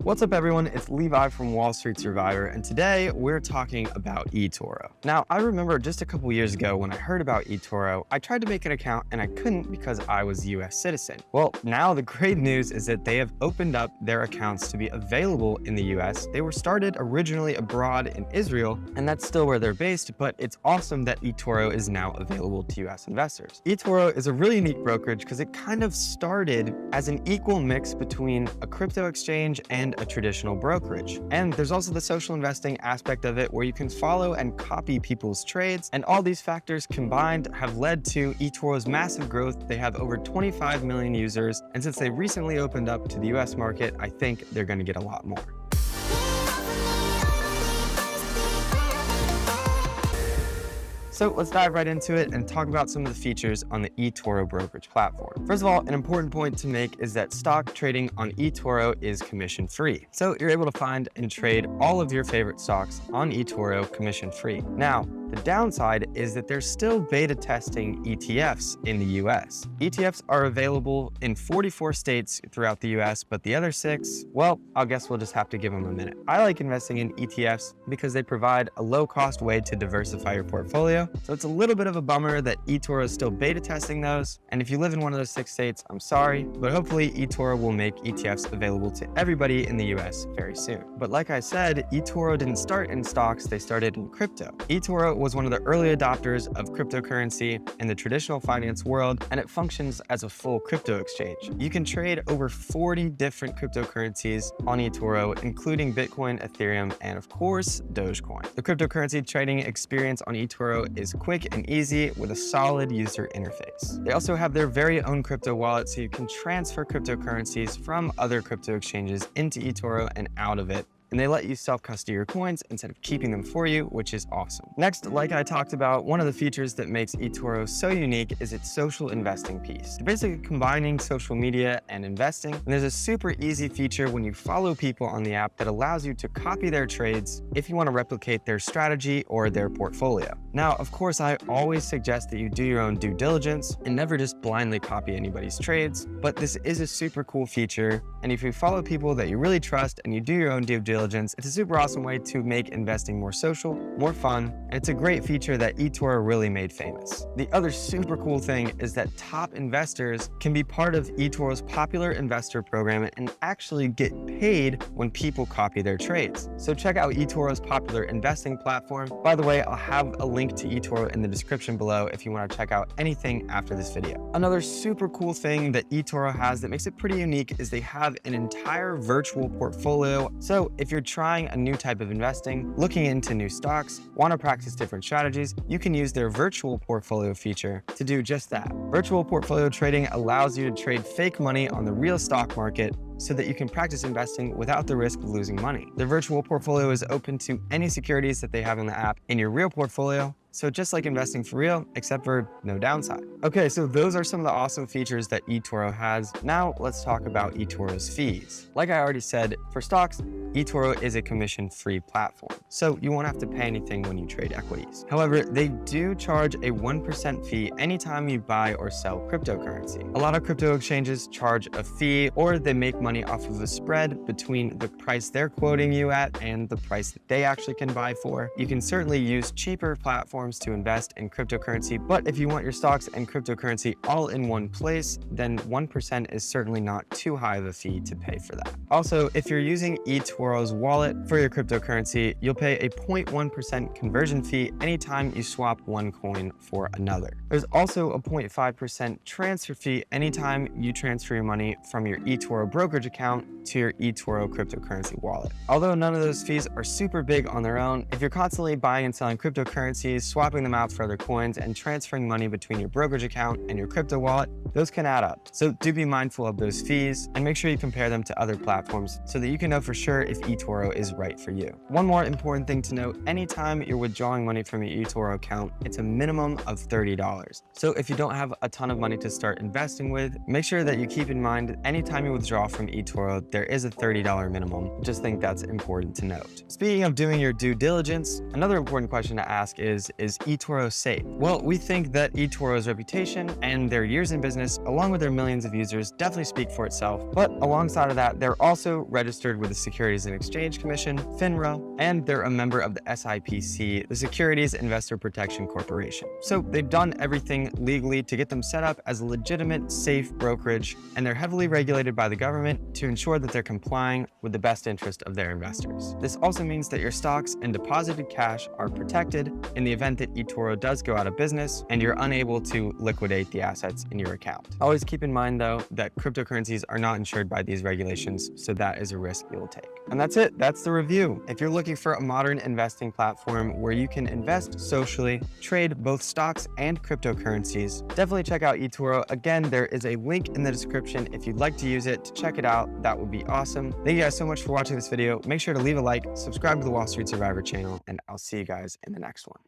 What's up everyone, it's Levi from Wall Street Survivor, and today we're talking about eToro. Now, I remember just a couple years ago when I heard about eToro, I tried to make an account and I couldn't because I was a US citizen. Well, now the great news is that they have opened up their accounts to be available in the US. They were started originally abroad in Israel, and that's still where they're based, but it's awesome that eToro is now available to US investors. eToro is a really unique brokerage because it kind of started as an equal mix between a crypto exchange and a traditional brokerage. And there's also the social investing aspect of it where you can follow and copy people's trades. And all these factors combined have led to eToro's massive growth. They have over 25 million users. And since they recently opened up to the US market, I think they're going to get a lot more. So let's dive right into it and talk about some of the features on the eToro brokerage platform. First of all, an important point to make is that stock trading on eToro is commission-free. So you're able to find and trade all of your favorite stocks on eToro commission-free. Now, the downside is that they're still beta testing ETFs in the US. ETFs are available in 44 states throughout the US, but the other 6, well, I guess we'll just have to give them a minute. I like investing in ETFs because they provide a low-cost way to diversify your portfolio. So it's a little bit of a bummer that eToro is still beta testing those. And if you live in one of those 6 states, I'm sorry, but hopefully eToro will make ETFs available to everybody in the US very soon. But like I said, eToro didn't start in stocks, they started in crypto. eToro was one of the early adopters of cryptocurrency in the traditional finance world, and it functions as a full crypto exchange. You can trade over 40 different cryptocurrencies on eToro, including Bitcoin, Ethereum, and of course, Dogecoin. The cryptocurrency trading experience on eToro is quick and easy with a solid user interface. They also have their very own crypto wallet, so you can transfer cryptocurrencies from other crypto exchanges into eToro and out of it. And they let you self-custody your coins instead of keeping them for you, which is awesome. Next, like I talked about, one of the features that makes eToro so unique is its social investing piece. They're basically combining social media and investing, and there's a super easy feature when you follow people on the app that allows you to copy their trades if you want to replicate their strategy or their portfolio. Now, of course, I always suggest that you do your own due diligence and never just blindly copy anybody's trades, but this is a super cool feature, and if you follow people that you really trust and you do your own due diligence, it's a super awesome way to make investing more social, more fun, and it's a great feature that eToro really made famous. The other super cool thing is that top investors can be part of eToro's popular investor program and actually get paid when people copy their trades. So check out eToro's popular investing platform. By the way, I'll have a link to eToro in the description below if you want to check out anything after this video. Another super cool thing that eToro has that makes it pretty unique is they have an entire virtual portfolio. So if you're trying a new type of investing, looking into new stocks, want to practice different strategies, you can use their virtual portfolio feature to do just that. Virtual portfolio trading allows you to trade fake money on the real stock market so that you can practice investing without the risk of losing money. The virtual portfolio is open to any securities that they have in the app in your real portfolio. So just like investing for real, except for no downside. Okay, so those are some of the awesome features that eToro has. Now let's talk about eToro's fees. Like I already said, for stocks, eToro is a commission-free platform, so you won't have to pay anything when you trade equities. However, they do charge a 1% fee anytime you buy or sell cryptocurrency. A lot of crypto exchanges charge a fee, or they make money off of the spread between the price they're quoting you at and the price that they actually can buy for. You can certainly use cheaper platforms to invest in cryptocurrency, but if you want your stocks and cryptocurrency all in one place, then 1% is certainly not too high of a fee to pay for that. Also, if you're using eToro's wallet for your cryptocurrency, you'll pay a 0.1% conversion fee anytime you swap one coin for another. There's also a 0.5% transfer fee anytime you transfer your money from your eToro brokerage account to your eToro cryptocurrency wallet. Although none of those fees are super big on their own, if you're constantly buying and selling cryptocurrencies, swapping them out for other coins, and transferring money between your brokerage account and your crypto wallet, those can add up. So do be mindful of those fees and make sure you compare them to other platforms so that you can know for sure if eToro is right for you. One more important thing to note, anytime you're withdrawing money from your eToro account, it's a minimum of $30. So if you don't have a ton of money to start investing with, make sure that you keep in mind anytime you withdraw from eToro, there is a $30 minimum. Just think that's important to note. Speaking of doing your due diligence, another important question to ask is eToro safe? Well, we think that eToro's reputation and their years in business, along with their millions of users, definitely speak for itself. But alongside of that, they're also registered with the Securities and Exchange Commission, FINRA, and they're a member of the SIPC, the Securities Investor Protection Corporation. So they've done everything legally to get them set up as a legitimate, safe brokerage, and they're heavily regulated by the government to ensure that they're complying with the best interest of their investors. This also means that your stocks and deposited cash are protected in the event that eToro does go out of business and you're unable to liquidate the assets in your account. Always keep in mind, though, that cryptocurrencies are not insured by these regulations, so that is a risk you'll take. And that's it. That's the review. If you're looking for a modern investing platform where you can invest socially, trade both stocks and cryptocurrencies, definitely check out eToro. Again, there is a link in the description if you'd like to use it to check it out. That would be awesome. Thank you guys so much for watching this video. Make sure to leave a like, subscribe to the Wall Street Survivor channel, and I'll see you guys in the next one.